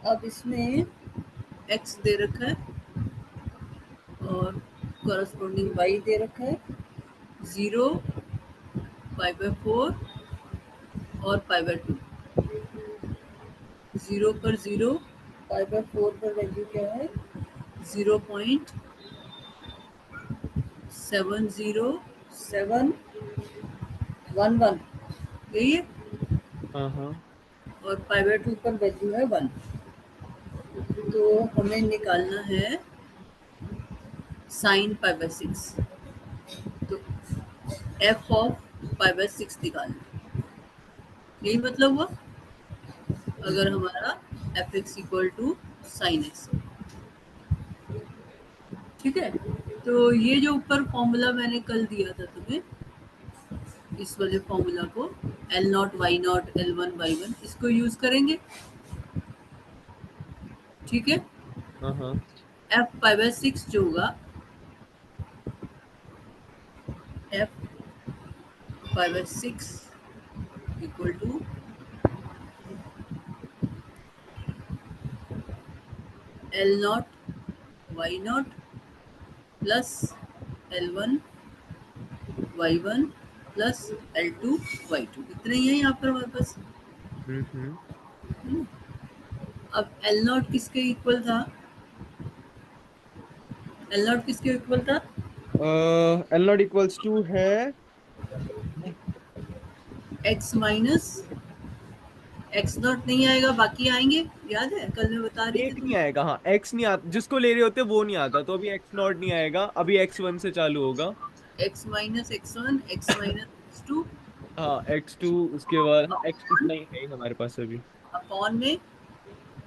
अब इसमें x दे रखा है और कॉरस्पॉन्डिंग y दे रखा है, 0, π/4 और π/2। 0 पर 0, π/4 पर वैल्यू क्या है, 0.7071, यही है। हाँ हाँ और π/2 पर वैल्यू है 1। तो हमें निकालना है sin π/6। तो f ऑफ π/6 निकालना, यही मतलब हुआ अगर हमारा f(x) equal to sine x. ठीक है, तो ये जो ऊपर फॉर्मूला मैंने कल दिया था तुम्हें, इस वाले फॉर्मूला को L0 Y0 L1 Y1 इसको यूज करेंगे। ठीक है, हाँ हाँ f π/6 जो होगा, f π/6 equal to L0 Y0 plus L1 Y1 plus L2 Y2, इतना ही है यहाँ पर हमारे पास। हम्म अब L0 किसके इक्वल था, L0 किसके इक्वल था, L0 इक्वल्स टू है x माइनस एक्स नॉट नहीं आएगा, बाकी आएंगे, याद है कल मैं बता रही थी एक नहीं तुम्हें। आएगा। हाँ एक्स नहीं आता, जिसको ले रहे होते वो नहीं आता, तो अभी एक्स नॉट नहीं आएगा, अभी x1 से चालू होगा। x minus x1, x minus x2 हाँ x2, उसके बाद हाँ x इतना ही है ही हमारे पास अभी। अपॉन में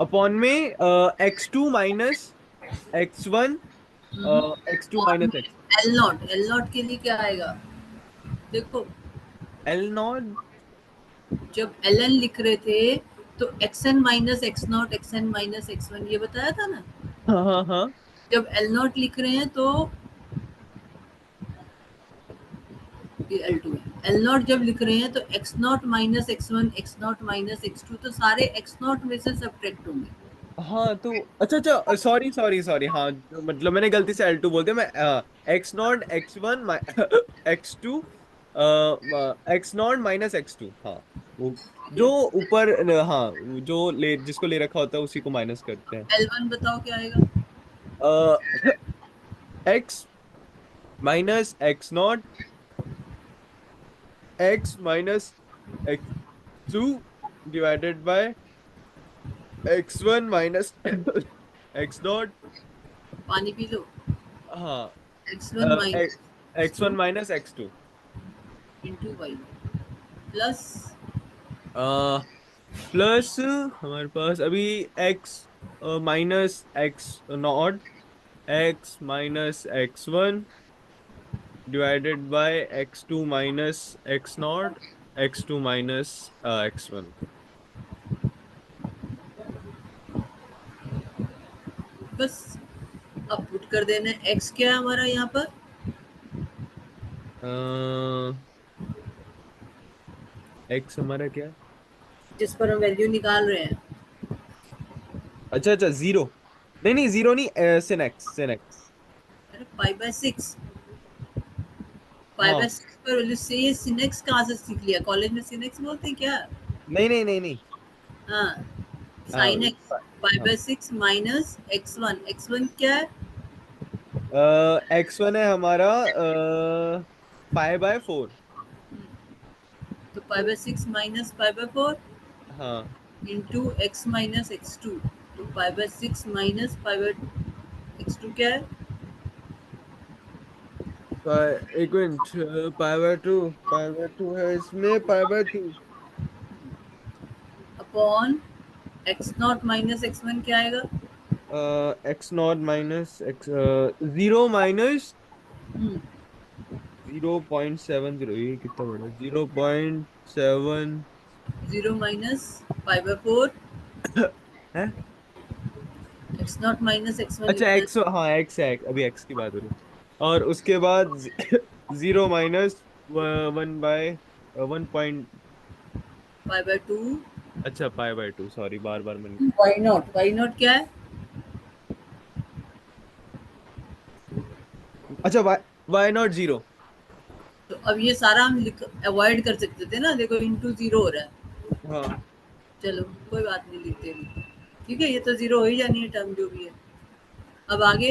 अपॉन में x2 minus x1, x2 upon minus में x L0 के लिए क्या आएगा, देखो एल नॉट। जब ln लिख रहे थे तो xn minus x0 xn minus x1 ये बताया था ना। हाँ हाँ हाँ जब L0 लिख रहे हैं तो ये L2 है, L0 जब लिख रहे हैं तो x0 minus x1 x0 minus x2, तो सारे x0 में से सब्ट्रैक्ट होंगे। हाँ। तो अच्छा अच्छा, सॉरी सॉरी सॉरी, हाँ मतलब मैंने गलती से L2 बोल दिया। मैं x not x1 x2, x not minus x2, हाँ वो जो ऊपर हाँ जो ले जिसको ले रखा होता है उसी को माइनस करते हैं। L1 बताओ क्या आएगा, x minus x not, x minus x two divided by x1 minus x naught. पानी पी लो। हाँ x1 minus x1 minus x2 into y plus plus हमारे पास अभी x minus x naught, x minus x1 divided by x2 minus x naught, x2 minus x1। बस। अब put कर देना है x क्या है हमारा यहाँ पर, x हमारा क्या है? जिस पर हम वैल्यू निकाल रहे हैं। अच्छा अच्छा, जीरो। नहीं नहीं जीरो नहीं, sin x, sin x। अरे π/6, हाँ π/6 पर वैल्यू से ये सिनेक्स कहाँ से सीख लिया, कॉलेज में सिनेक्स बोलते हैं क्या। नहीं नहीं नहीं नहीं। हाँ, हाँ साइन एक्स, π/6 माइनस x1 क्या है, x1 है हमारा π/4। तो π/6 माइनस π/4 हाँ इंटू x माइनस x2, तो π/6 माइनस x2 क्या है, एक मिनट, पाई बाय टू है इसमें, पाई by to. Upon x0 minus x1 क्या आएगा। X not minus x, zero minus 0.70, ये कितना बड़ा, 0.7 0 माइनस π/4 है। x0 माइनस x1 अच्छा लिखना है, एक्स, हाँ एक्स है, अभी एक्स की बात हो रही है। और उसके बाद जीरो माइनस 1 बाय 1 पॉइंट। π/2 अच्छा पाई बाय 2, सॉरी बार बार मैंने। वाई नॉट क्या है? अच्छा वाई, वाई नॉट 0। तो अब ये सारा हम अवॉइड कर सकते थे ना, देखो इंटू जीरो हो रहा है। हाँ। चलो कोई बात नहीं, लिखते नहीं। ठीक है, ये तो जीरो हो ही जानी है टर्म जो भी है। अब आगे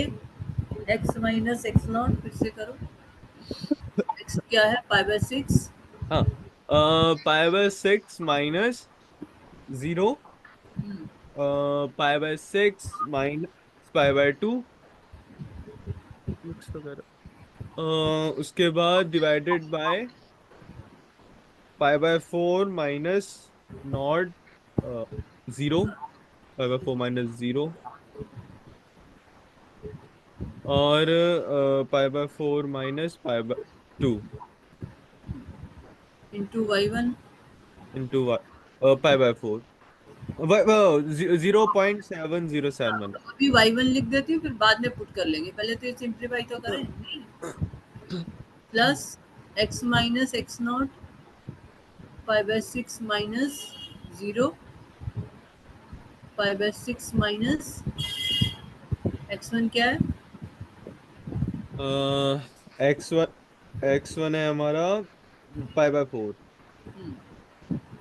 एक्स माइनस एक्स नॉट फिर से करो। एक्स क्या है? Pi by six. हाँ pi by 6 minus 0, pi by 6 minus pi by 2, mix तो कर। उसके बाद divided by pi by 4 minus not 0, pi by 4 minus 0, और pi by 4 minus pi by 2 into y one. Into pi by 4, 0.707। अभी Y one लिख देती हूँ, फिर बाद में पुट कर लेंगे, पहले तो ये सिंप्लीफाई तो करें। Plus x minus x not pi by six minus zero pi by six minus x one क्या है? एक्स वन है हमारा pi by 4,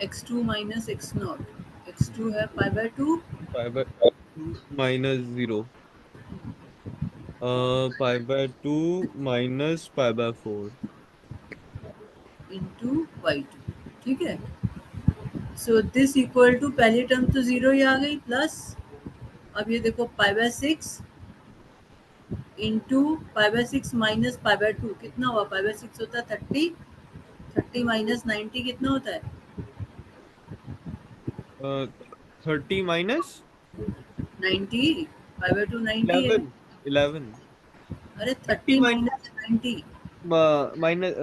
x two minus x not. X two है pi by two pi by 2 minus 0, pi by 2 minus pi by 4। Into y two. ठीक है, so this equal to पहली term तो zero ही आ गई, प्लस अब ये देखो पाई by six into pi by six minus pi by to कितना हुआ? पाई बाय सिक्स होता है 30, 30 माइनस 90 कितना होता है? 30 माइनस 90। पाई बाय टू 90 है। 11, 11, अरे 30 30 माइनस 90, माइनस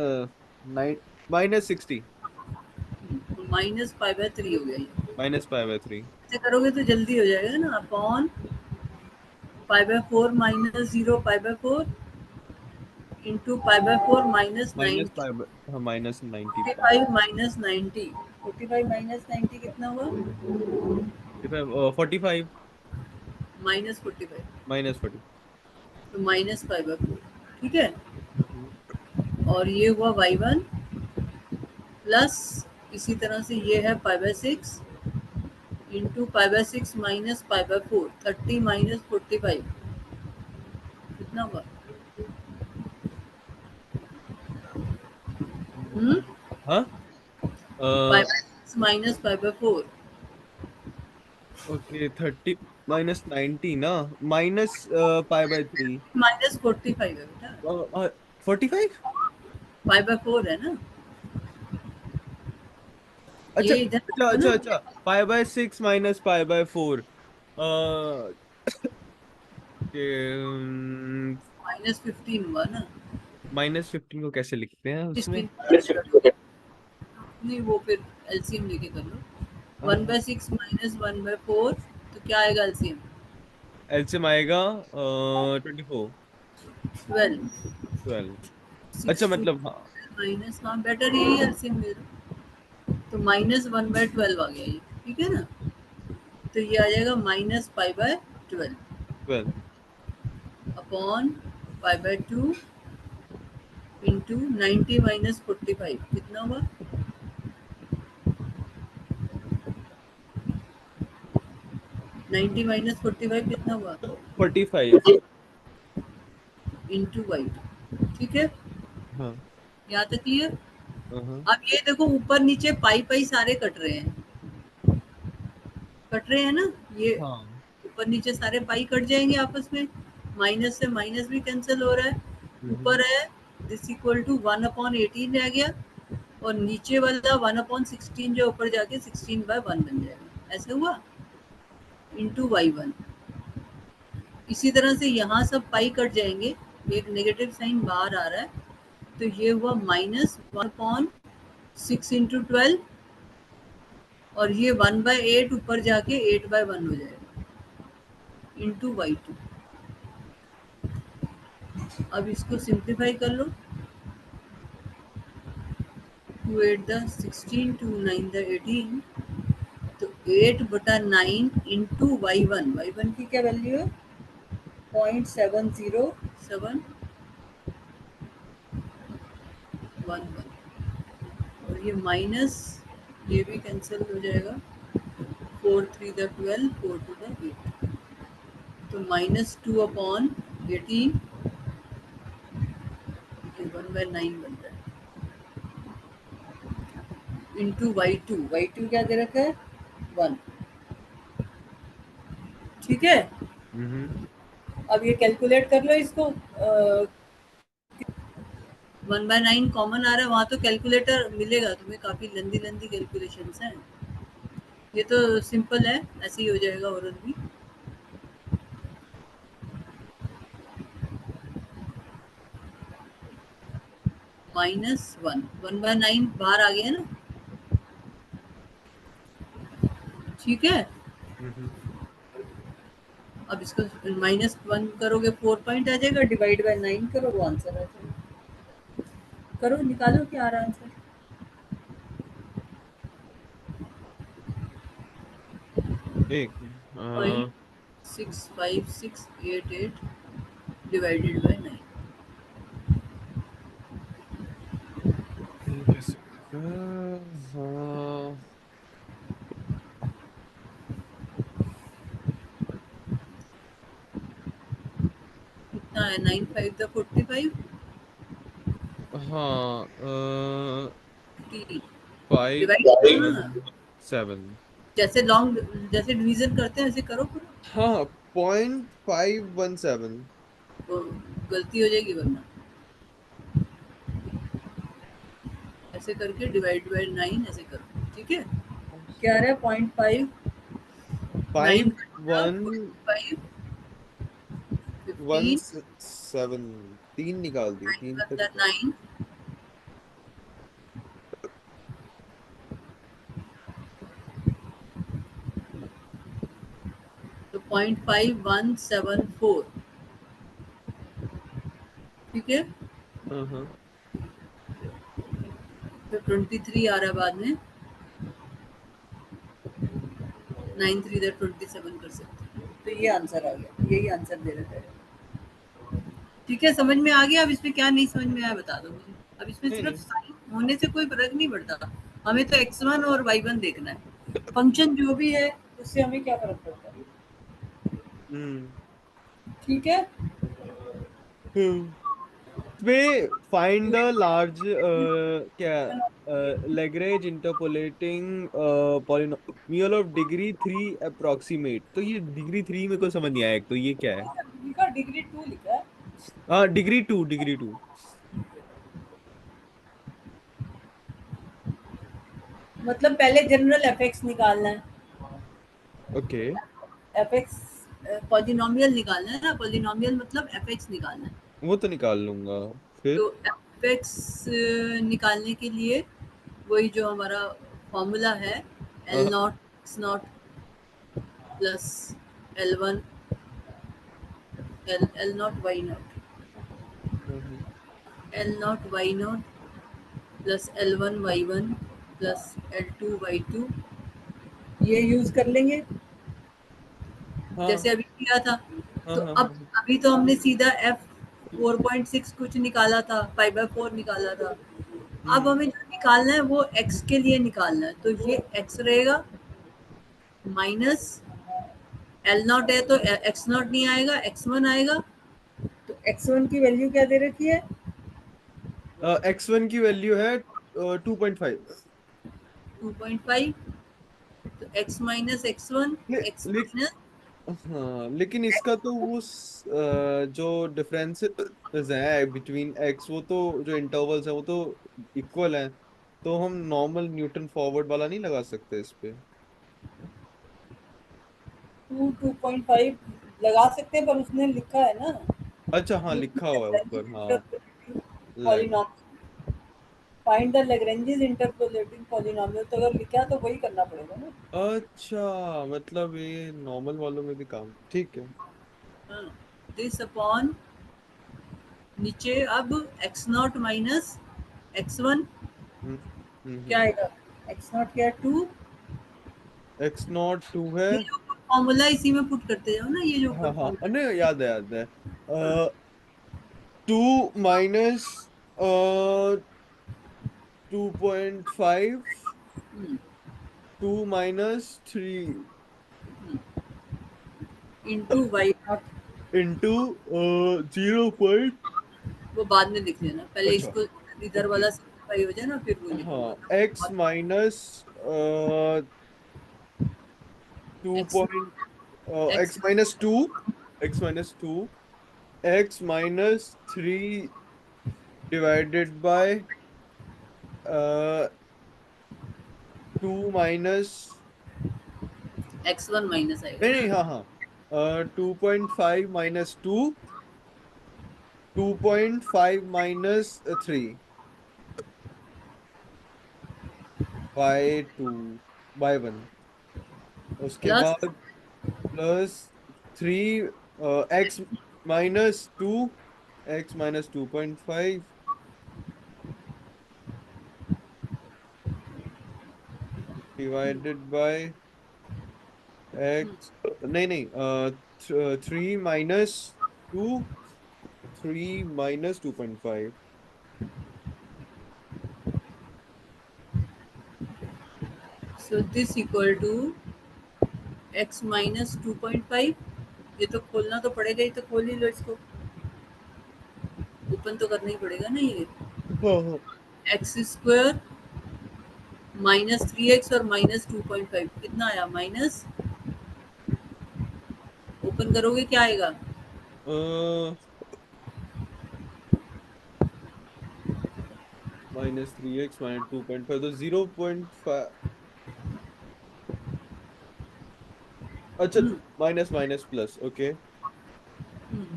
9 माइनस 60, तो माइनस पाई बाय थ्री हो गया ये। माइनस पाई बाय 3, ऐसे करोगे तो जल्दी हो जाएगा ना। Upon pi by four minus zero pi by four into pi by four minus minus 90। Pi by, हाँ माइनस 90 फोर्टी पाई, फाइव माइनस 90, 45 माइनस 90 कितना हुआ? 45 माइनस 45, माइनस 40। तो माइनस पाई बाय फोर। ठीक है, और ये हुआ वाई वन प्लस, इसी तरह से ये है pi by six into pi by six minus pi by four. 30 minus 45 कितना हुआ? हम्म, हाँ pi by six minus pi by four okay 30 minus 90 ना, माइनस पाई बाय 3, माइनस 45 है बेटा। 45। पाई बाय फोर है ना, अच्छा ये इधर अच्छा देखो अच्छा ना। अच्छा, पाई by 6 minus pi by 4, minus 15 हुआ ना। माइनस 15 को कैसे लिखते हैं उसमें? 15 नहीं, वो फिर एलसीएम लेके कर लो। वन हाँ bye six minus one by four, तो क्या आएगा एलसीएम? एलसीएम आएगा 24, 12। 12। अच्छा सिक्स टू मतलब हाँ। माइनस, हाँ बेटर यही एलसीएम ले लो। तो माइनस वन बाय ट्वेल्व आ गया ये। ठीक है ना, तो ये आ जाएगा minus pi by twelve 12। Upon pi by two into 90 minus 45 कितना हुआ? 90 माइनस 45 कितना हुआ? 45। Into y. ठीक है, हाँ यहाँ तक क्लियर? हाँ अब ये देखो ऊपर नीचे पाई पाई सारे कट रहे हैं, कट रहे हैं ना ये। हाँ। ऊपर नीचे सारे पाई कट जाएंगे आपस में, माइनस से माइनस भी कैंसिल हो रहा है। हम्म। ऊपर है this equal to one upon eighteen रह गया, और नीचे वाला वन अपॉन सिक्सटीन जो ऊपर जाके 16/1 बन जाएगा। ऐसे हुआ इंटू वाई वन। इसी तरह से यहाँ सब पाई कट जाएंगे, एक नेगेटिव साइन बाहर आ रहा है, तो ये हुआ minus one upon six into twelve, और ये वन बाय एट ऊपर जाके 8/1 हो जाएगा इंटू वाई टू। अब इसको सिंप्लीफाई कर लो। Two eight the 16, two nine the 18, तो 8/9 इंटू y1, y1 की क्या वैल्यू है 0.70711 और ये माइनस, ये भी कैंसिल हो जाएगा, 4 3 12, 4 2 8, तो -2/18, ये 1/9 बन रहा है, इंटू y2, y2 क्या दे रखा है 1। ठीक है, हम्म। अब ये कैलकुलेट कर लो इसको, 1/9 कॉमन आ रहा है, वहां तो कैलकुलेटर मिलेगा तुम्हें, काफी लंबी लंबी कैलकुलेशंस हैं, ये तो सिंपल है, ऐसे ही हो जाएगा और भी। -1, 1/9 बाहर आ गया ना, ठीक है। हम्म। अब इसको -1 करोगे 4 पॉइंट आ जाएगा, डिवाइड बाय 9 करो, वो आंसर आ जाएगा। करो, निकालो क्या आ रहा है आंसर। एक 0.65688 डिवाइडेड बाय 9, कैसे हाँ। कितना है 9 5 45, हाँ 50 फाइव डिवाइड करो ना, 1 7। जैसे लॉन्ग, जैसे डिवीजन करते हैं ऐसे करो पूरा, हाँ 0.517। तो गलती हो जाएगी वरना, ऐसे करके डिवाइड बाय 9 ऐसे करो, ठीक है। क्या आ रहा है 0.5, 9 फाइव वन 5 वन 15, सेवन। तीन निकाल दी, 9 तीन पे बदला निकाल। 9, तो 0.5174, ठीक है। हाँ हाँ। तो 23 आ रहा है बाद में, 9 3 27 कर सकते हैं, तो ये आंसर आ गया, यही आंसर दे रखा है, ठीक है। समझ में आ गया, अब इसमें क्या नहीं समझ में आया बता दो मुझे, अब इसमें नहीं सिर्फ नहीं। साइन होने से कोई फर्क नहीं पड़ता, हमें तो x1 और y1 देखना है, फंक्शन जो भी है उससे हमें क्या फर्क पड़ता है, हम्म ठीक है। हम्म। वे फाइंड द लार्ज क्या Lagrange interpolating polynomial of degree 3 approximate. तो ये डिग्री 3 में को समझ नहीं आया, एक तो ये क्या है। लिखा डिग्री 2 लिखा है, हाँ डिग्री 2। मतलब पहले जनरल एफ निकालना है, ओके। एफ पॉलिनोमियल निकालना है ना, पॉलिनोमियल मतलब एफ निकालना है, वो तो निकाल लूंगा फिर। तो एफ निकालने के लिए वही जो हमारा फॉर्मूला है, एल हाँ naught x naught plus L1 l naught y naught, l naught y naught plus L1 y1 plus L2 y2, ये यूज कर लेंगे हाँ जैसे अभी किया था। हाँ तो हाँ अब हाँ। अभी तो हमने सीधा एफ 4.6 कुछ निकाला था, 5/4 निकाला था, अब हम्म। हमें जो निकालना है वो x के लिए निकालना है, तो ये x रहेगा माइनस एल नॉट है तो एक्स नॉट नहीं आएगा, x1 आएगा, तो x1 की वैल्यू क्या दे रखी है x1 की वैल्यू है 2.5। 2.5, तो x माइनस x1, ले, x ले, माइनस हाँ लेकिन इसका तो वो जो डिफरेंसेस है बिटवीन एक्स, वो तो जो इंटरवल्स है वो तो इक्वल है। तो हम नॉर्मल न्यूटन फॉरवर्ड वाला नहीं लगा सकते इस पे। 2.5 लगा सकते हैं, पर उसने लिखा है ना अच्छा हाँ लिखा हुआ है ऊपर हाँ। लग polynomial, find the Lagrange's interpolating polynomial, तो अगर लिखा है तो वही करना पड़ेगा ना। अच्छा मतलब ये नॉर्मल वालों में भी काम ठीक है। हाँ, दिस अपॉन, नीचे अब एक्स नॉट माइनस x1 हम्म क्या हम्म आएगा, x नॉट क्या है 2 एक्स नॉट 2 है। ये जो फॉर्मूला इसी में पुट करते जाओ ना, ये जो ऊपर हाँ हाँ, फॉर्मूला। नहीं याद है, याद है। हाँ। 2 माइनस 2.5, हम्म, 2 - 3 इंटू वाई नॉट। इंटू 0 वो बाद में लिख लेना, पहले अच्छा, इसको इधर ओके। वाला सिंपलीफाई हो जाए ना, फिर वो लिखूंगा हाँ, ना एक्स बहुत। Minus 2 x point x x minus two x - 3 divided by 2 x1 minus आएगा नहीं ना। नहीं, हाँ हाँ, 2.5 - 2, 2.5 - 3 by 1, उसके प्लस बाद +3 x - 2 डिवाइडेड बाय एक्स, नहीं नहीं, 3 - 2, 3 - 2.5। So this equal to x minus 2.5। ये तो खोलना तो पड़ेगा, ही तो खोल ही लो इसको, ओपन तो करना ही पड़ेगा ना ये। हाँ हाँ, एक्स स्क्वायर -3x और -2.5 कितना आया, माइनस, ओपन करोगे क्या आएगा। -3x -2.5 तो 0.5। अच्छा, minus minus plus, okay.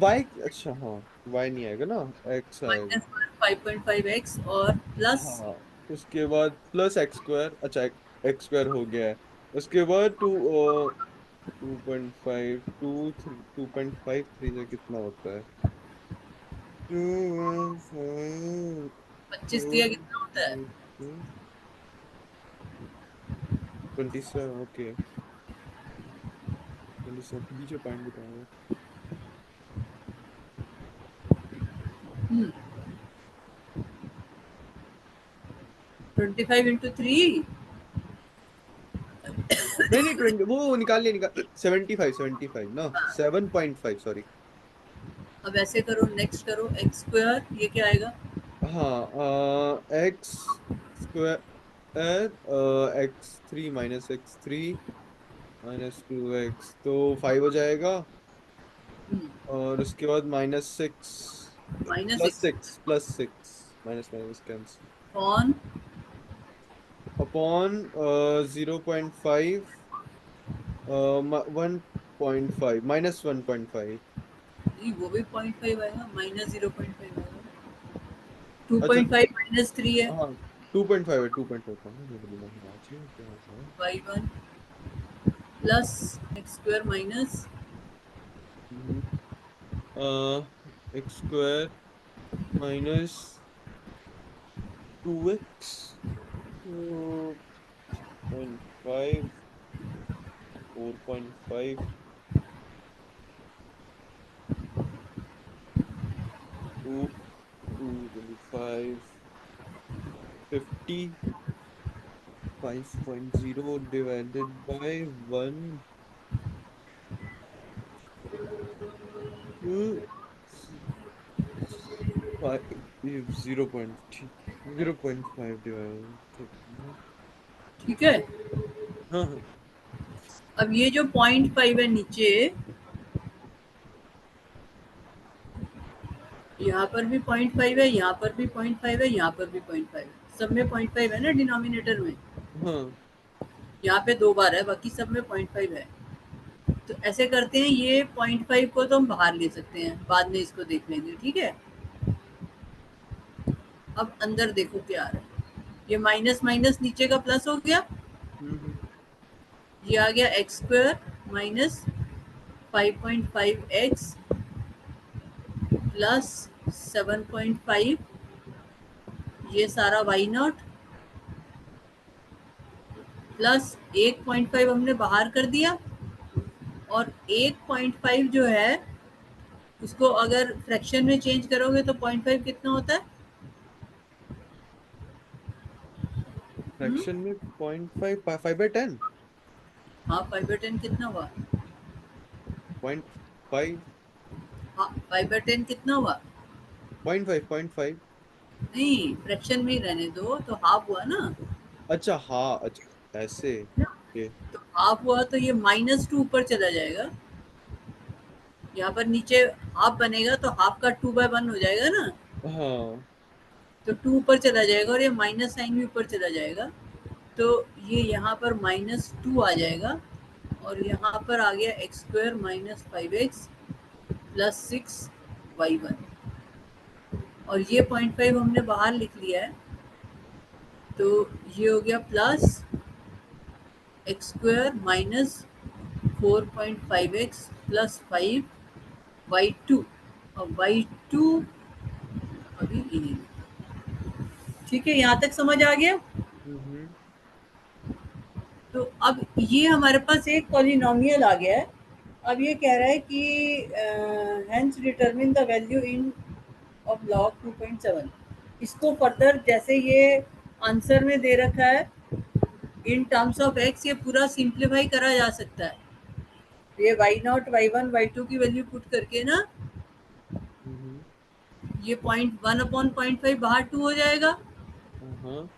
Y, अच्छा हाँ, वाई नहीं आएगा ना, एक्स आएगा। माइनस 5.5x और प्लस हाँ, उसके बाद +x², अच्छा, x² हो गया है। उसके बाद 2.5, 2.5 3 से कितना होता है? 25 दिया कितना होता है। 27, ओके। 27 बीच में पॉइंट बताया। 25 × 3। नहीं नहीं, 20 वो निकाल लिया, निकाल 75 ना, 7.5, सॉरी। अब ऐसे करो, नेक्स्ट करो, एक्स स्क्वायर ये क्या आएगा। हाँ, x² -x3 - x3 - 2x, तो 5 हो जाएगा। और उसके बाद -6, -6 +6 माइनस माइनस कैंसिल, कौन। अपॉन 0.5, 1.5 -1.5। नहीं, वो भी 0.5 आएगा, -0.5 आएगा। अच्छा, 2.5 -3 है। हाँ, 2.5 है, 2.5 था ना, मेरे दिमाग में आज ही क्या है। y1 plus x square minus x² -2x 2.5, 4.5, 2, 5.0 divided by 1, 5, 0.5 divided। ठीक है। हाँ हाँ, अब ये जो 0.5 है नीचे, यहाँ पर भी 0.5 है, यहाँ पर भी 0.5 है, यहाँ पर भी 0.5 है, सब में 0.5 है ना डिनोमिनेटर में। हाँ, यहाँ पे 2 बार है, बाकी सब में 0.5 है। तो ऐसे करते हैं, ये 0.5 को तो हम बाहर ले सकते हैं, बाद में इसको देख लेंगे, ठीक है। अब अंदर देखो क्या आ रहा है, ये माइनस माइनस नीचे का प्लस हो गया, हम्म, ये आ गया x square minus 5.5x plus 7.5, ये सारा वाई नॉट प्लस 1.5 हमने बाहर कर दिया, और 1.5 जो है उसको अगर फ्रैक्शन में चेंज करोगे तो 0.5 कितना होता है? फ्रैक्शन में 0.5, 5/10, हाँ, 5/10 कितना हुआ? 0.5, हाँ, 5/10 कितना हुआ? 0.5, 0.5। नहीं, फ्रैक्शन में ही रहने दो, तो हाफ हुआ ना। अच्छा हाँ, अच्छा ऐसे। ये तो हाफ हुआ तो ये -2 ऊपर चला जाएगा, यहाँ पर नीचे हाफ बनेगा तो हाफ का 2/1 हो जाएगा ना, हाँ। तो 2 ऊपर चला जाएगा और ये माइनस साइन भी ऊपर चला जाएगा, तो ये यहाँ पर -2 आ जाएगा, और यहाँ पर आ गया x² - 5x प्लस 6y1, और ये 0.5 हमने बाहर लिख लिया है, तो ये हो गया plus x² - 4.5x plus 5y2, और y2 अभी इन्हीं। ठीक है, यहाँ तक समझ आ गया? हम्म। तो अब ये हमारे पास एक पॉलिनोमियल आ गया है। अब ये कह रहा है कि hence determine the value in of log 2.7। इसको फर्दर जैसे ये आंसर में दे रखा है इन टर्म्स ऑफ x, ये पूरा सिंप्लीफाई करा जा सकता है। ये y0, y1, y2 की वैल्यू पुट करके ना, हम्म। ये 1/0.5 बाहर 2 हो जाएगा, हाँ।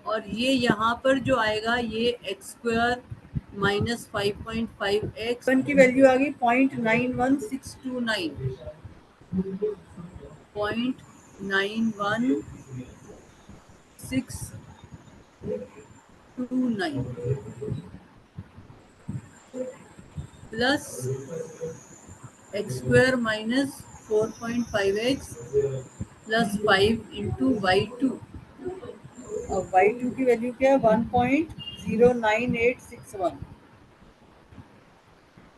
और ये यहाँ पर जो आएगा ये x² - 5.5x, वन की वैल्यू आ गई 0.91629, 0.91629 plus x² - 4.5x plus 5 into y2, और y2 की वैल्यू क्या है? 1.09861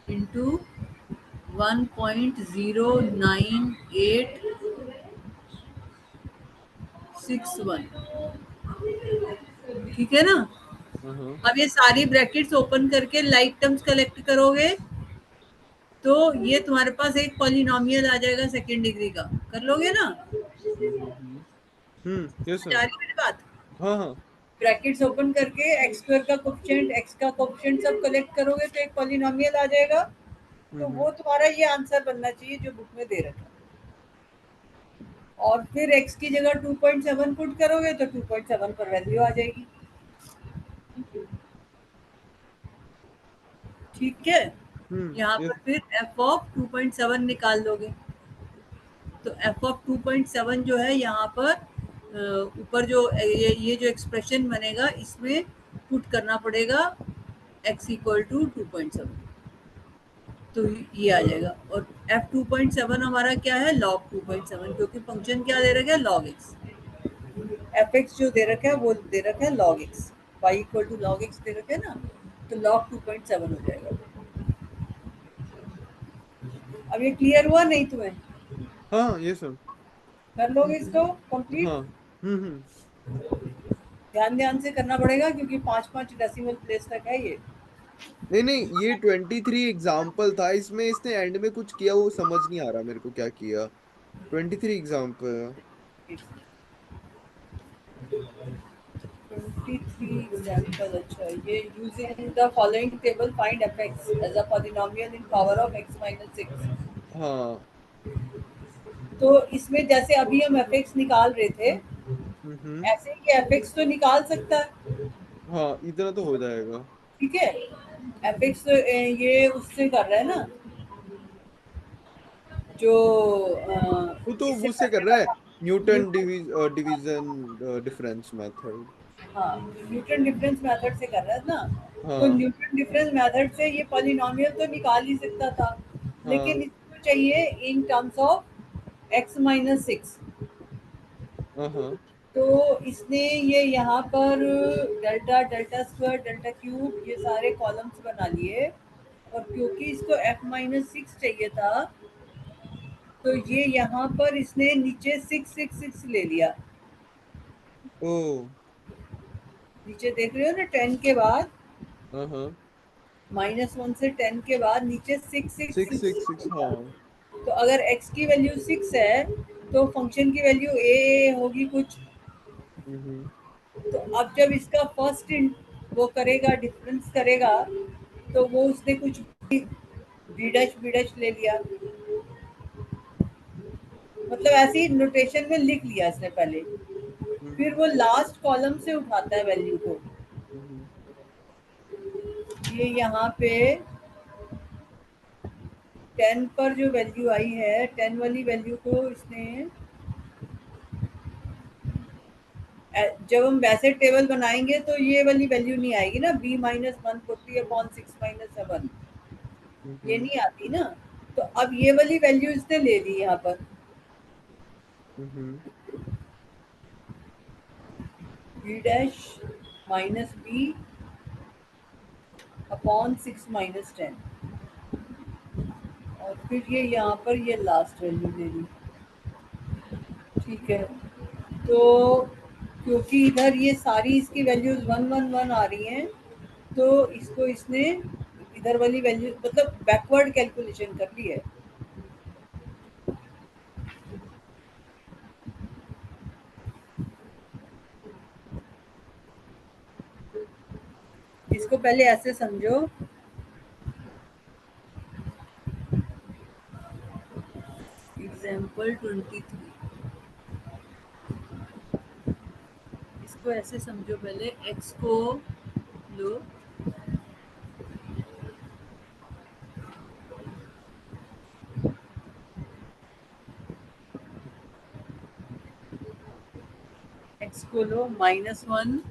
इंटू 1.09861। ठीक है ना? हाँ। अब ये सारी ब्रैकेट्स ओपन करके लाइक टर्म्स कलेक्ट करोगे तो ये तुम्हारे पास एक पॉलिनोमियल आ जाएगा सेकेंड डिग्री का। कर लोगे ना? यस समझ सर। आ रही मेरी बात? हाँ हाँ। ब्रैकेट्स ओपन करके x² का कोएफिशिएंट, x का कोएफिशिएंट सब कलेक्ट करोगे तो एक पॉलिनोमियल आ जाएगा। तो वो तुम्हारा ये आंसर बनना चाहिए जो बुक में दे रखा है। और फिर x की जगह 2.7 पुट करोगे तो 2.7 पर वैल्यू आ जाएगी। ठीक है, यहाँ यस। पर फिर f ऑफ 2.7 निकाल लोगे, तो f ऑफ 2.7 जो है यहाँ पर ऊपर जो ये जो एक्सप्रेशन बनेगा इसमें पुट करना पड़ेगा x इक्वल टू 2.7, तो ये आ जाएगा। और f 2.7 हमारा क्या है? log 2.7, क्योंकि फंक्शन क्या दे रखा है? log x। एफ एक्स जो दे रखा है वो दे रखा है log x, y equal to log x दे रखा है ना, तो log 2.7 हो जाएगा। अब ये क्लियर हुआ नहीं तुम्हें? हाँ यस सर। कर लोगे इसको कंप्लीट? हाँ। हम्म। ध्यान ध्यान से करना पड़ेगा क्योंकि 5-5 डेसिमल प्लेस तक है ये। नहीं नहीं, ये 23 एग्जाम्पल था, इसमें इसने एंड में कुछ किया वो समझ नहीं आ रहा मेरे को क्या किया। 23 एग्जाम्पल। 23 एग्जांपल। अच्छा, ये using the following table find fx as a polynomial in power of x - 6। हाँ। तो इसमें जैसे अभी हम fx निकाल रहे थे, हम्म। ऐसे ही fx तो निकाल सकता है। हाँ इतना तो हो जाएगा। ठीक है, fx तो ये उससे कर रहा है ना, जो वो तो इससे उससे कर कर रहा देगा है, ना, Newton Newton. Division difference method. हाँ, न्यूटन डिफरेंस मेथड से कर रहा है ना, तो हाँ न्यूटन डिफरेंस मेथड से ये पॉलिनोमियल तो निकाल ही सकता था, हाँ। लेकिन इसको चाहिए इन टर्म्स ऑफ x - 6। हाँ। तो इसने ये यहाँ पर delta, delta square, delta cube ये सारे कॉलम्स बना लिए, और क्योंकि इसको f - 6 चाहिए था तो ये यहाँ पर इसने नीचे 6 6 6 ले लिया। ओ। नीचे देख रहे हो ना 10 के बाद, हाँ -1 से 10 के बाद नीचे 6 6 6 6 6 6। हाँ। तो अगर x की वैल्यू 6 है तो फंक्शन की वैल्यू a होगी कुछ। हम्म तो अब जब इसका फर्स्ट वो करेगा, डिफरेंस करेगा, तो वो उसने कुछ बी डैश ले लिया, मतलब ऐसी नोटेशन में लिख लिया इसने पहले। फिर हम्म वो लास्ट कॉलम से उठाता है वैल्यू को। हम्म ये यहाँ पे 10 पर जो वैल्यू आई है, 10 वाली वैल्यू को इसने जब हम वैसे टेबल बनाएंगे तो ये वाली वैल्यू नहीं आएगी ना, b-140/6 - 7, ये हम्म नहीं आती ना। तो अब ये वाली वैल्यू इसने ले ली यहाँ पर, हम्म b-b/6 - 10, और फिर ये यहाँ पर ये लास्ट वैल्यू ले ली। ठीक है, तो क्योंकि इधर ये सारी इसकी वैल्यूज 1 1 1 आ रही हैं, तो इसको इसने इधर वाली वैल्यू मतलब बैकवर्ड कैलकुलेशन कर ली है। इसको पहले ऐसे समझो, एग्जाम्पल 23, इसको ऐसे समझो, पहले x को लो, -1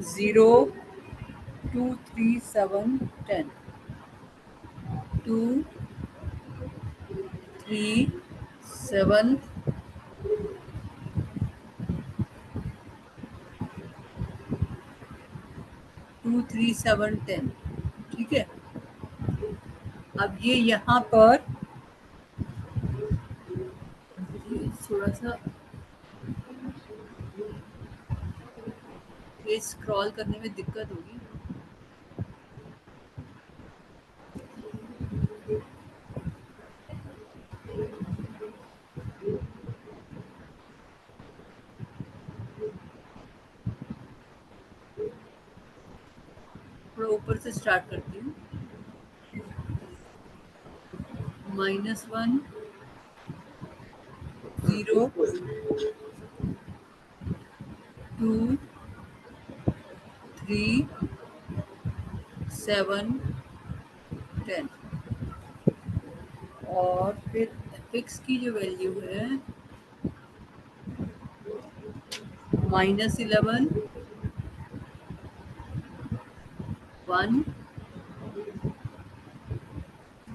0 2 3 7 10, 2 3 7 2 3 7 10। ठीक है, अब ये यहाँ पर ये थोड़ा सा ये स्क्रॉल करने में दिक्कत होगी। थोड़ा ऊपर से स्टार्ट करती हूँ। -1 0 2 3 7 10, और फिर x की जो वैल्यू है -11 1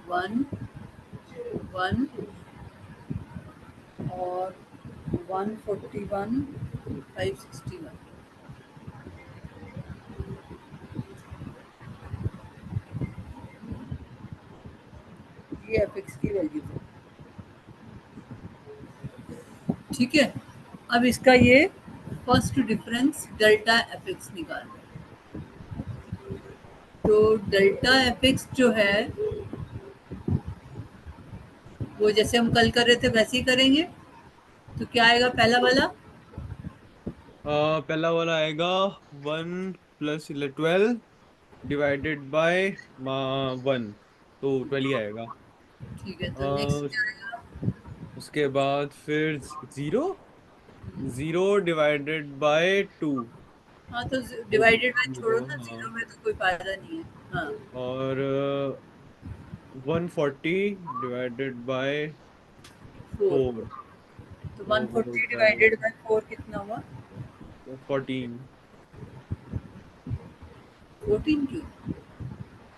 1 1 और 141 561। ये एफ की वैल्यू है। ठीक है, अब इसका ये फर्स्ट डिफरेंस डेल्टा एफ निकालना है। तो डेल्टा एफ जो है वो जैसे हम कल कर रहे थे वैसे ही करेंगे। तो क्या आएगा पहला वाला? पहला वाला आएगा 1 + 12 डिवाइडेड बाय 1, तो 12 ही आएगा। ठीक है, तो नेक्स्ट अ, क्या आएगा? उसके बाद फिर 0 0 डिवाइडेड बाय 2, हाँ, तो तो डिवाइडेड बाय छोड़ो 0 ना, हाँ। जीरो में तो कोई फायदा नहीं है। हाँ, और 140 डिवाइडेड बाय 4। 4, तो तो वो हो 140 जाएगा डिवाइडेड बाय 4 कितना हुआ? 14। 14 क्यों?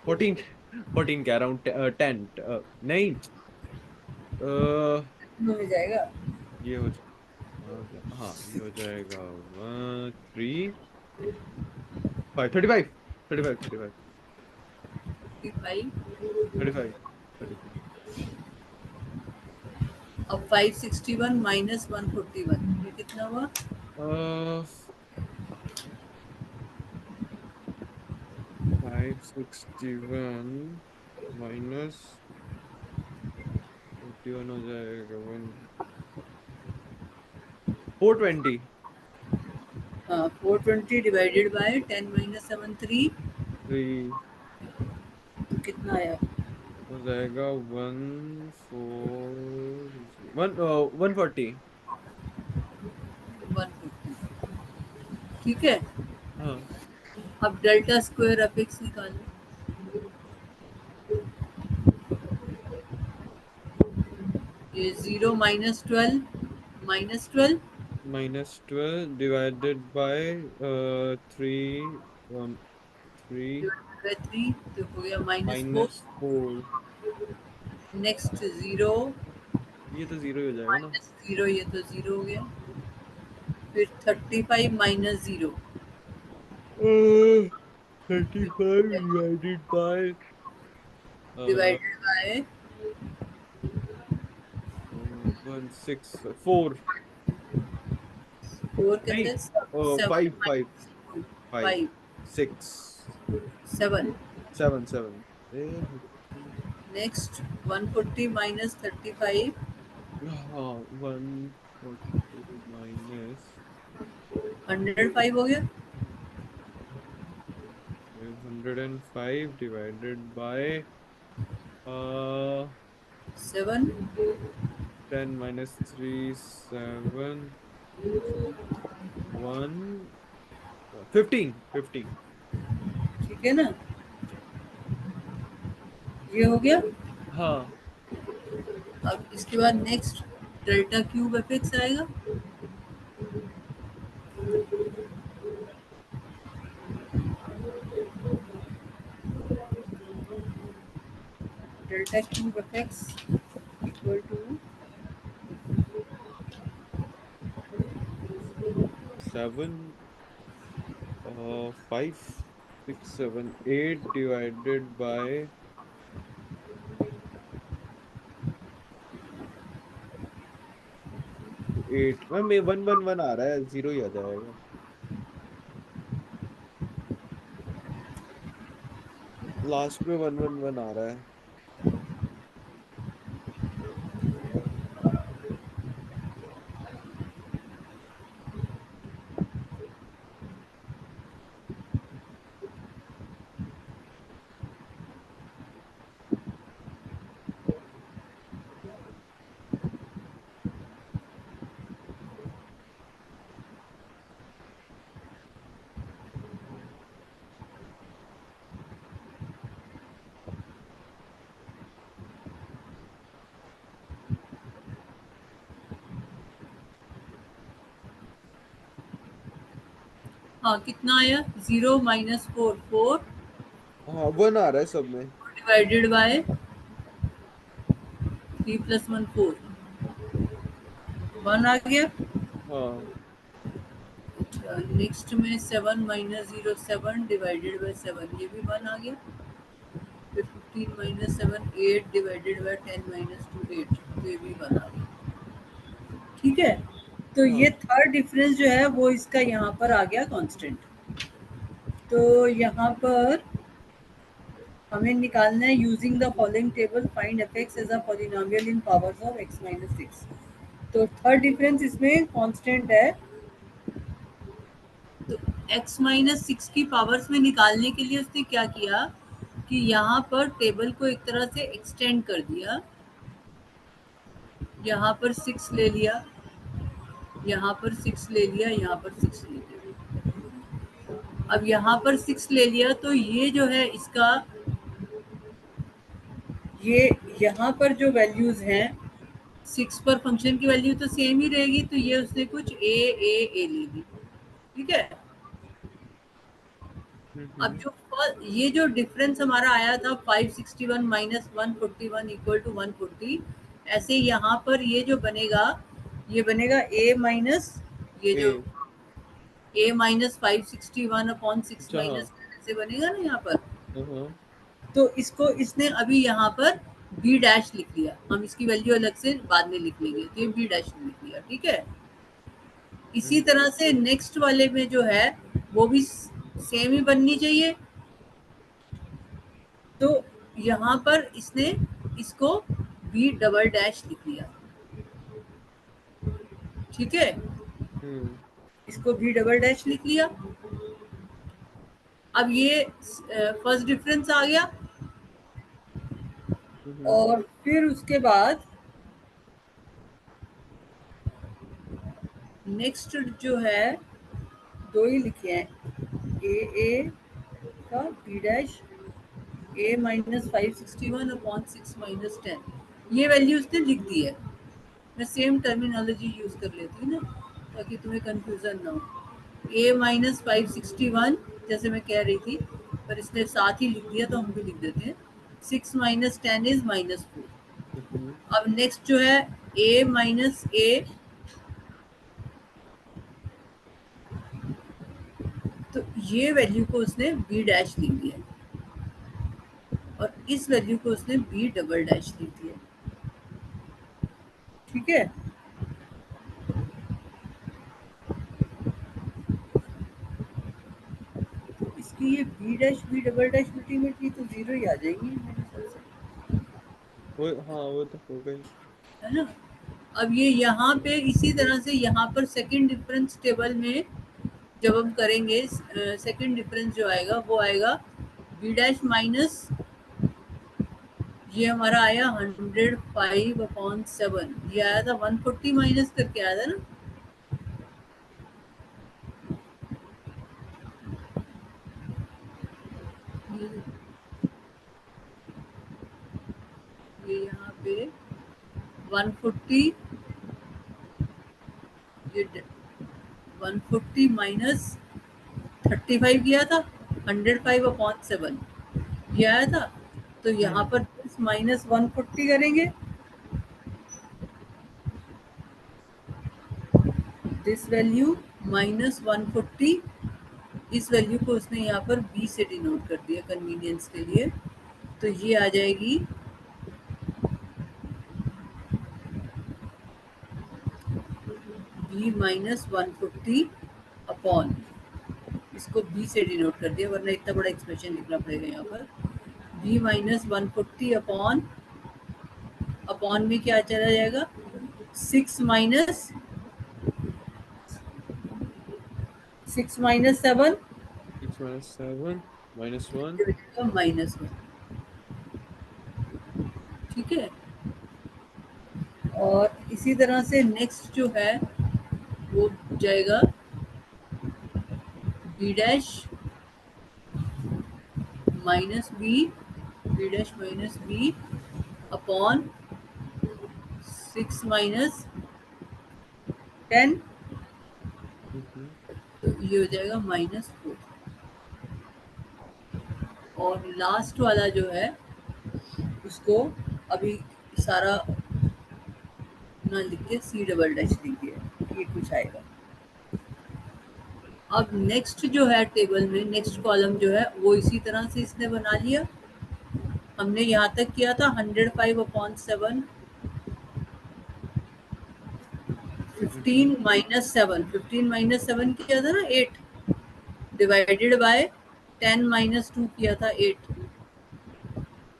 14 14 कह रहा हूँ, 10 नहीं, कितनों में जाएगा? ये हो हाँ ये हो जाएगा 3 5 35 35 35 55। 35 35। अब 561 - 141 ये कितना हुआ? $561 माइनस 41 हो जाएगा 420। 420 डिवाइडेड बाय 10 माइनस 7 3, 3 तो कितना आया? हो जाएगा 140। 150। ठीक है, हाँ अब डेल्टा स्क्वायर एफ एक्स निकालो। ये 0 minus 12 minus 12 -12 divided by 3 3 divided by 3, तो हो गया -4। -4। नेक्स्ट 0 ये तो जीरो ही हो जाएगा ना। -0, ये तो 0 हो गया। फिर 35 minus 0 35 divided by divided by 164 4 नहीं कितने? 7 5 5 माइनस 2 5 5 6 7। 7 7 नेक्स्ट 140 माइनस 35 हाँ 140 माइनस 105 हो गया। 105 डिवाइडेड बाय 7 10 minus 3 7 1 15 15। ठीक है ना, ये हो गया। हाँ अब इसके बाद next delta cube f x आएगा। Delta cube f x equal to 7 5 6 7 8 divided by 8। Ma'am ये 1 1 1 आ रहा है, जीरो ही आ जाएगा। लास्ट में 1 1 1 आ रहा है। हाँ, कितना आया? 0 माइनस 4 4 हाँ 1 आ रहा है सब में। डिवाइडेड बाय 3 प्लस 1 4, 1 आ गया। हाँ नेक्स्ट में 7 माइनस 0 7 डिवाइडेड बाय 7, ये भी 1 आ गया। फिर 15 माइनस 7 8 डिवाइडेड बाय 10 माइनस 2 8, तो ये भी 1 आ गया। ठीक है, तो हाँ ये थर्ड डिफरेंस जो है वो इसका यहाँ पर आ गया कांस्टेंट। तो यहाँ पर हमें निकालना है using the following table, find f x as a polynomial in powers of x minus 6। तो थर्ड डिफरेंस इसमें कांस्टेंट है, तो x माइनस 6 की पावर्स में निकालने के लिए उसने क्या किया कि यहाँ पर टेबल को एक तरह से एक्सटेंड कर दिया। यहाँ पर 6 ले लिया, यहाँ पर 6 ले लिया, यहाँ पर 6 ले लिया। अब यहाँ पर 6 ले लिया तो ये जो है इसका, ये यहाँ पर जो वैल्यूज हैं 6 पर फंक्शन की वैल्यू तो सेम ही रहेगी, तो ये उसने कुछ ए ले ली। ठीक है, अब हम्म जो ये जो डिफरेंस हमारा आया था 561 माइनस 141 इक्वल टू 140, ऐसे यहाँ पर ये जो बनेगा, ये बनेगा ए माइनस, ये ए जो ए माइनस 561 अपॉन 6 अच्छा हाँ माइनस से बनेगा ना यहाँ पर, हाँ तो इसको इसने अभी यहाँ पर बी डैश लिख लिया। हम इसकी वैल्यू अलग से बाद में लिख लेंगे, तो ये बी डैश लिख लिया। ठीक है, इसी तरह से नेक्स्ट वाले में जो है वो भी सेम ही बननी चाहिए। तो यहाँ पर इसने इसको बी डबल डैश लिख लिया, ठीक है, इसको बी डबल डैश लिख लिया। अब ये फर्स्ट डिफरेंस आ गया, और फिर उसके बाद नेक्स्ट जो है दो ही लिखे हैं, ए का बी डैश ए माइनस 561 अपॉन 6 माइनस 10, ये वैल्यू उसने लिख दी है। मैं सेम टर्मिनोलॉजी यूज कर लेती हूँ ना, ताकि तुम्हें कंफ्यूजन ना हो। ए माइनस 561 जैसे मैं कह रही थी, पर इसने साथ ही लिख दिया तो हम भी लिख देते हैं। 6 माइनस 10 इज माइनस 4। अब नेक्स्ट जो है ए माइनस ए, तो ये वैल्यू को उसने बी डैश लिख दिया, और इस वैल्यू को उसने बी डबल डैश लिख दिया, ठीक है। तो इसकी ये b dash b double dash ultimately तो जीरो ही आ जाएगी मेरे ख्याल से, हाँ वो तो हो गई, है ना। अब ये यहाँ पे इसी तरह से यहाँ पर सेकंड डिफरेंस टेबल में जब हम करेंगे, सेकंड डिफरेंस जो आएगा वो आएगा बी डैश माइनस, ये हमारा आया 105/7, ये आया था 140 माइनस करके आया था ना। ये यहाँ पे 140, ये 140 माइनस 35 किया था, 105/7 ये आया था। तो यहाँ पर माइनस 140 करेंगे, दिस वैल्यू माइनस 140, इस वैल्यू को उसने यहाँ पर बी से डिनोट कर दिया कन्वीनियंस के लिए, तो ये आ जाएगी बी माइनस 140 अपॉन, इसको बी से डिनोट कर दिया वरना इतना बड़ा एक्सप्रेशन लिखना पड़ेगा यहाँ पर। बी माइनस 140 अपॉन, अपॉन में क्या चला जाएगा, 6 माइनस 7 6 minus 7 minus 1, माइनस 1, ठीक है। और इसी तरह से नेक्स्ट जो है वो जाएगा b dash minus b upon 6 minus 10, तो ये हो जाएगा -4। और लास्ट वाला जो है उसको अभी सारा ना लिख के सी डबल डैश लिख दिया, ये कुछ आएगा। अब नेक्स्ट जो है टेबल में नेक्स्ट कॉलम जो है वो इसी तरह से इसने बना लिया। हमने यहाँ तक किया था 105/7, 15 माइनस 7 किया था ना, 8 डिवाइडेड बाय 10 माइनस 2 किया था 8।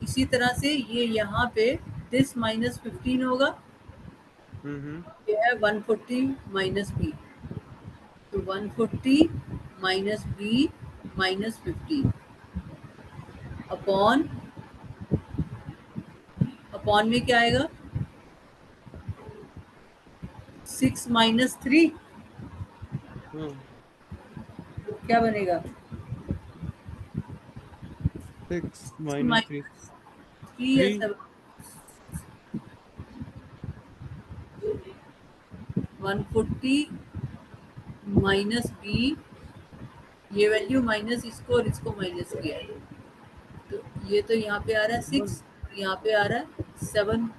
इसी तरह से ये यहाँ पे दिस माइनस 15 होगा, ये है 140 माइनस बी, तो 140 minus b minus 15 upon, upon में क्या आएगा 6 माइनस 3, क्या बनेगा 6 minus 3 3 या 7, 140 माइनस बी, ये वैल्यू माइनस इसको और इसको माइनस किया है, तो ये तो यहाँ पे आ रहा है 6, यहाँ पे आ रहा है 7,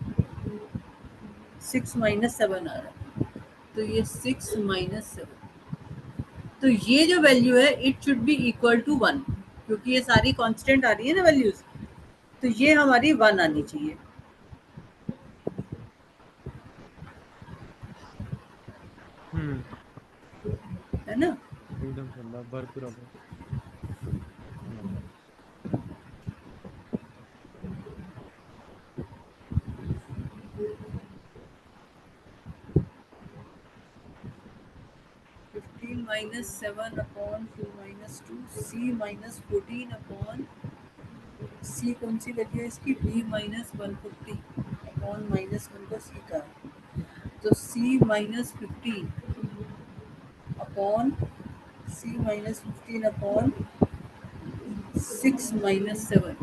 6 माइनस 7 आ रहा है, तो ये 6 माइनस 7, तो ये जो वैल्यू है it should be equal to 1, क्योंकि ये सारी कांस्टेंट आ रही है ना वैल्यूज, तो ये हमारी 1 आनी चाहिए। है ना। एकदम ठंडा भरपूर अब। हाँ। 15 माइनस 7 अपॉन 2 माइनस 2 सी माइनस 14 अपॉन सी कौन सी वैल्यू है इसकी, बी माइनस 150 अपॉन माइनस 1 का सी का है। तो सी माइनस 15 अपॉन सी माइनस 15 अपॉन 6 माइनस 7।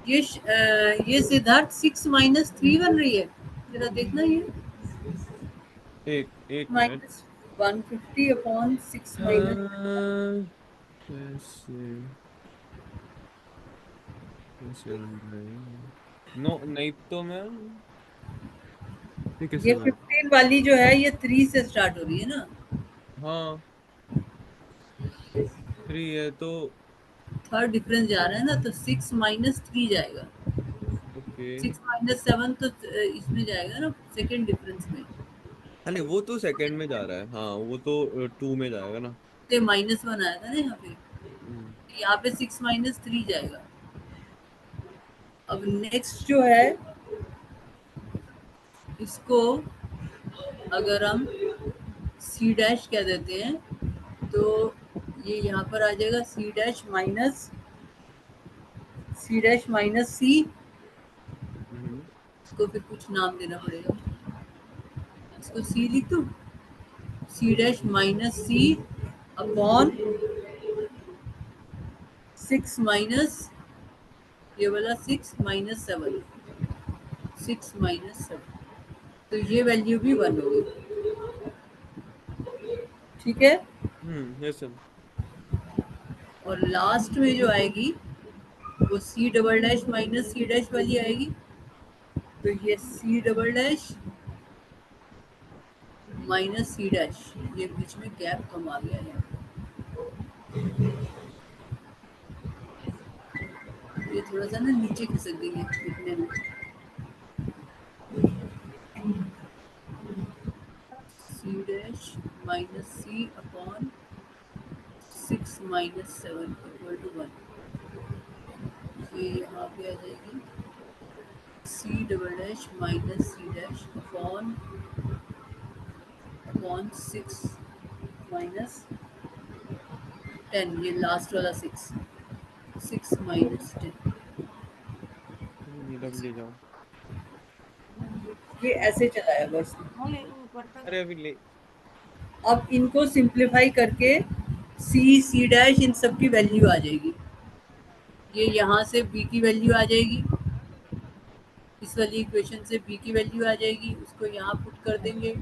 ये सिद्धार्थ 6 माइनस 3 बन रही है, जरा देखना ये। एक एक मिनट। Minus 150 upon 6 minus. कैसे कैसे बन रहे? नो नहीं तो मैं, ये कैसे ये बन? 15 वाली जो है ये 3 से स्टार्ट हो रही है ना। हाँ 3 है तो। थर्ड डिफरेंस जा रहा है ना, तो 6 माइनस 3 जाएगा। ओके। 6 माइनस 7 तो इसमें जाएगा ना, सेकंड डिफरेंस में। अरे वो तो सेकंड में जा रहा है, हाँ वो तो 2 में जाएगा ना। तो माइनस 1 आया था ना यहाँ पे, हम्म। यहाँ पे 6 माइनस 3 जाएगा। अब नेक्स्ट जो है, इसको अगर हम सी डैश कह देते हैं, तो ये यहाँ पर आ जाएगा सी डैश माइनस सी। हम्म। इसको फिर कुछ नाम देना पड़ेगा, इसको सी लिख दो, सी dash minus c upon 6 minus, ये वाला 6 माइनस 7, 6 माइनस 7, तो ये वैल्यू भी 1 होगी। ठीक है। Yes sir. और लास्ट में जो आएगी वो c double dash minus c dash वाली आएगी, तो ये c double dash minus c dash, ये बीच में गैप कम आ गया है, ये थोड़ा सा ना नीचे खिसक देंगे लिखने में। C dash minus c upon 6 minus 7 equal to 1, ये यहाँ पे आ जाएगी c double dash minus c dash upon upon 6 minus 10, ये लास्ट वाला 6, 6 माइनस 10। नीलम ले जाओ। ये ऐसे चला है बस। अरे अभी ले। अब इनको सिंप्लीफाई करके सी डैश इन सब की वैल्यू आ जाएगी। ये यहाँ से बी की वैल्यू आ जाएगी, इस वाली इक्वेशन से बी की वैल्यू आ जाएगी, उसको यहाँ पुट कर देंगे।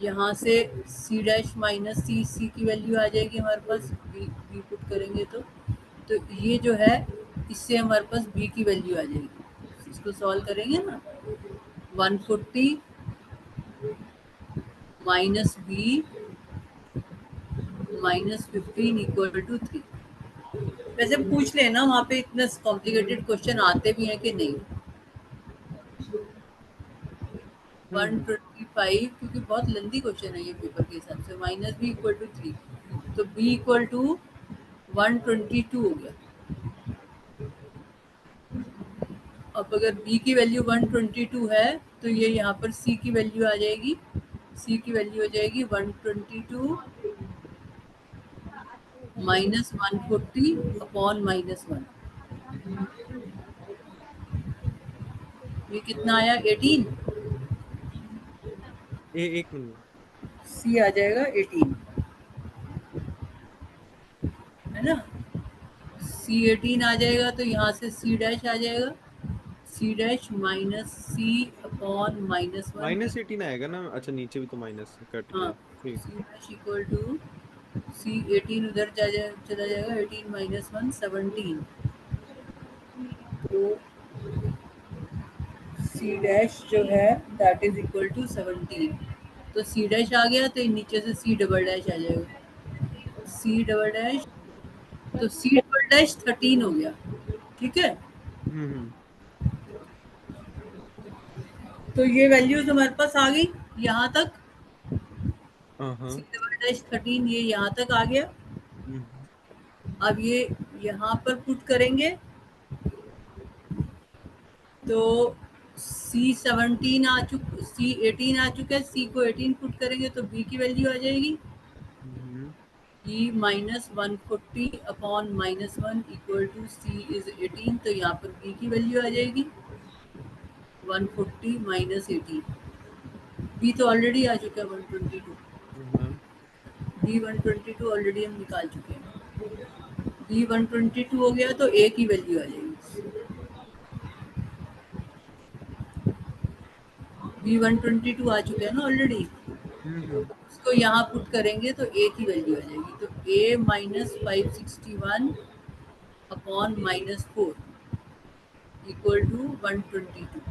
यहाँ से सी डैश माइनस सी की वैल्यू आ जाएगी हमारे पास, बी पुट करेंगे तो ये जो है इससे हमारे पास बी की वैल्यू आ जाएगी। इसको सॉल्व करेंगे ना, 140 minus b minus 15 equal to 3। वैसे पूछ लेना वहाँ पे इतने कॉम्प्लिकेटेड क्वेश्चन आते भी हैं कि नहीं। 125, क्योंकि बहुत लेंथी क्वेश्चन है ये पेपर के हिसाब से, माइनस बी इक्वल टू 3, तो बी इक्वल टू 122 हो गया। अब अगर b की वैल्यू 122 है, तो ये यहाँ पर c की वैल्यू आ जाएगी, c की वैल्यू हो जाएगी 122 माइनस 140 अपॉन माइनस 1। ये कितना आया, 18। एक मिनट। c आ जाएगा 18, है ना। c 18 आ जाएगा, तो यहाँ से c डैश आ जाएगा, c dash minus c upon minus 1। -18 आएगा ना? अच्छा नीचे भी तो माइनस कट हाँ, के ठीक। सी डैश इक्वल टू सी 18 उधर चला जाएगा, 18 माइनस 1 17, तो सी डैश जो है दैट इज इक्वल टू 17। तो सी डैश आ गया, तो नीचे से सी डबल डैश आ जाएगा, सी डबल डैश तो सी डबल डैश 13 हो गया, ठीक है। हम्म। तो ये वैल्यूज हमारे पास आ गई यहाँ तक, सी हाँ। डबल डैश 13 ये यहाँ तक आ गया। हम्म अब ये यहाँ पर पुट करेंगे तो C18 आ चुका है, C को 18 पुट करेंगे तो B की वैल्यू आ जाएगी हम्म E minus 140 upon -1 equal to C is 18, तो यहाँ पर B की वैल्यू आ जाएगी 140 माइनस 18। B तो ऑलरेडी आ चुका है 122, हम्म B 122 ऑलरेडी हम निकाल चुके हैं। B 122 हो गया तो A की वैल्यू आ जाएगी, B 122 आ चुका है ना ऑलरेडी, हम्म इसको यहाँ पुट करेंगे तो A की वैल्यू आ जाएगी, तो A minus 561 upon -4 equal to 122।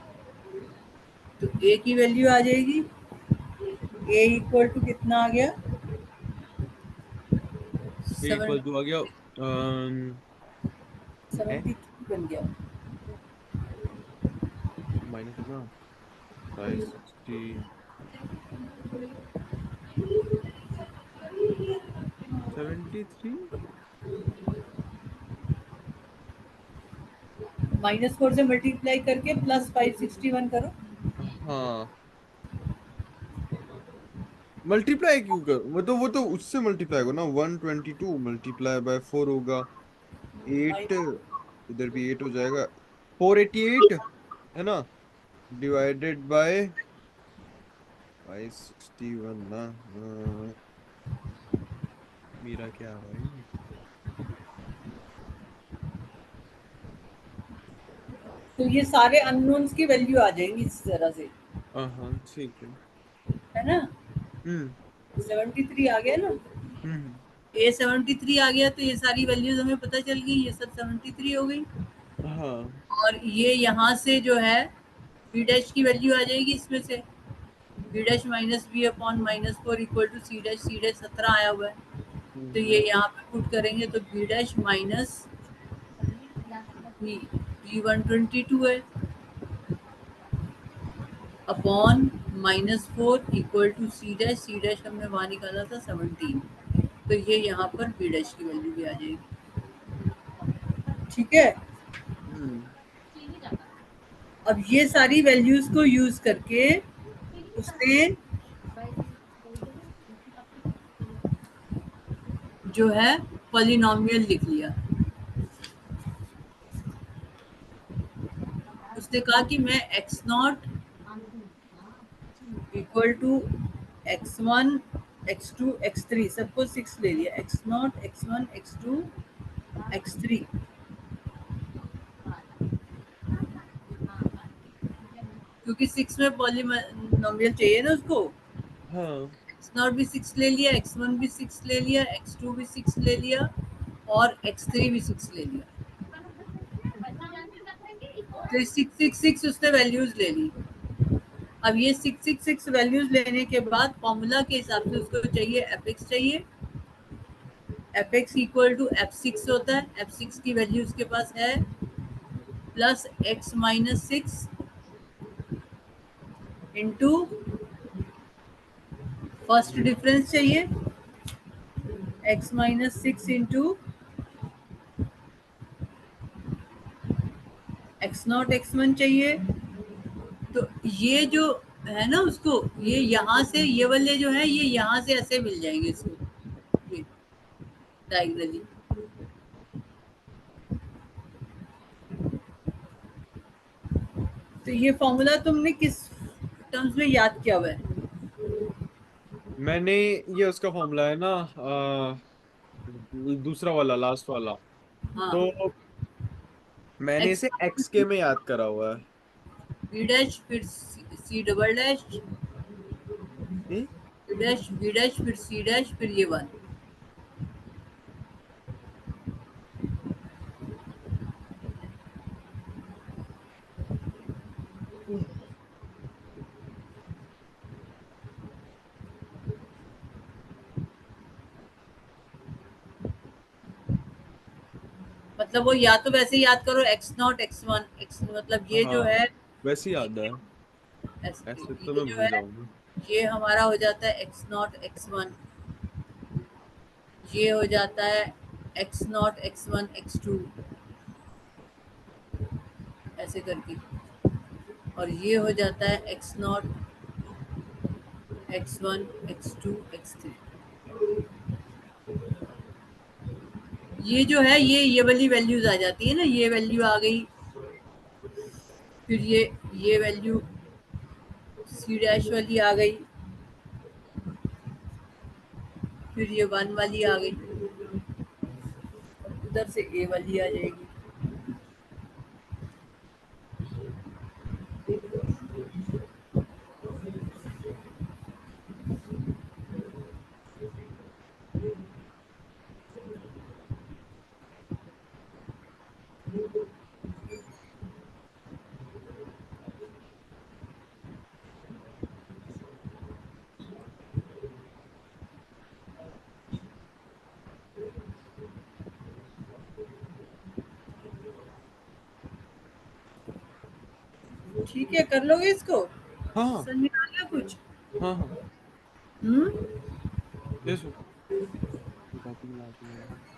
तो A की वैल्यू आ जाएगी, A इक्वल टू कितना आ गया, इक्वल सेवन टू आ गया है 73 बन गया। माइनस कितना 560 73। -4 से मल्टीप्लाई करके प्लस 561 करो। हाँ मल्टीप्लाई क्यों कर, मतलब वो तो उससे मल्टीप्लाई होगा ना, 122 मल्टीप्लाई बाय 4 होगा 8, इधर भी 8 हो जाएगा, 488 है ना, डिवाइडेड बाय 561 ना। मेरा क्या भाई। तो ये सारे अननोन्स की वैल्यू आ जाएंगी इस तरह से, हाँ ठीक है। है ना। हम्म 73 आ गया ना, हम्म A 73 आ गया, तो ये सारी वैल्यूज हमें पता चल गई, ये सब 73 हो गई। हाँ और ये यहाँ से जो है B डैश की वैल्यू आ जाएगी इसमें से, B डैश minus b upon -4 equal to c dash 17 आया हुआ है, तो ये हम्म यहाँ पे पुट करेंगे तो B डैश माइनस बी 122 है upon -4 equal to c dash हमने वहां निकाला था 17, तो ये यहाँ पर B डैश की वैल्यू भी आ जाएगी, ठीक है। हम्म अब ये सारी वैल्यूज को यूज करके उसने जो है पॉलिनोमियल लिख लिया। उसने कहा कि मैं x0 equal to x1 x2 x3 सबको 6 ले लिया, x0 x1 x2 x3, क्योंकि 6 में पॉलिनोमियल चाहिए ना उसको। हाँ x0 भी 6 ले लिया, x1 भी 6 ले लिया, x2 भी 6 ले लिया और x3 भी 6 ले लिया, तो 666 उसने वैल्यूज ले ली। अब ये 666 वैल्यूज लेने के बाद फॉर्मूला के हिसाब से उसको चाहिए एफ चाहिए, F x equal to F6 होता है, F6 की वैल्यू उसके पास है plus x minus 6 into first difference चाहिए x minus 6 into x0 x1 चाहिए। तो ये जो है ना उसको, ये यहाँ से ये वाले जो है ये यहाँ से ऐसे मिल जाएंगे इसको, ये डायगनली। तो ये फॉर्मूला तुमने किस टर्म्स में याद किया हुआ है? मैंने ये उसका फॉर्मूला है ना, दूसरा वाला लास्ट वाला, हाँ, तो मैंने एक्स इसे एक्स के में याद करा हुआ है। बी डैश फिर सी डबल डैश, हम्म? बी डैश फिर सी डैश फिर ये 1। मतलब वो या तो वैसे याद करो x0 x1 x, मतलब ये जो हाँ है वैसे याद है, ऐसे तो ये मैं जो भूल है जाऊंगा। ये हमारा हो जाता है x0 x1, ये हो जाता है x0 x1 x2 ऐसे करके, और ये हो जाता है x0 x1 x2 x3। ये जो है ये वाली वैल्यूज आ जाती है ना, ये वैल्यू आ गई, फिर ये वैल्यू सी डैश वाली आ गई, फिर ये 1 वाली आ गई, उधर से ए वाली आ जाएगी। ठीक है, कर लोगे इसको? हाँ समझ में आ गया कुछ? हाँ हाँ। हम्म। यस। कॉपी लगा दूंगा।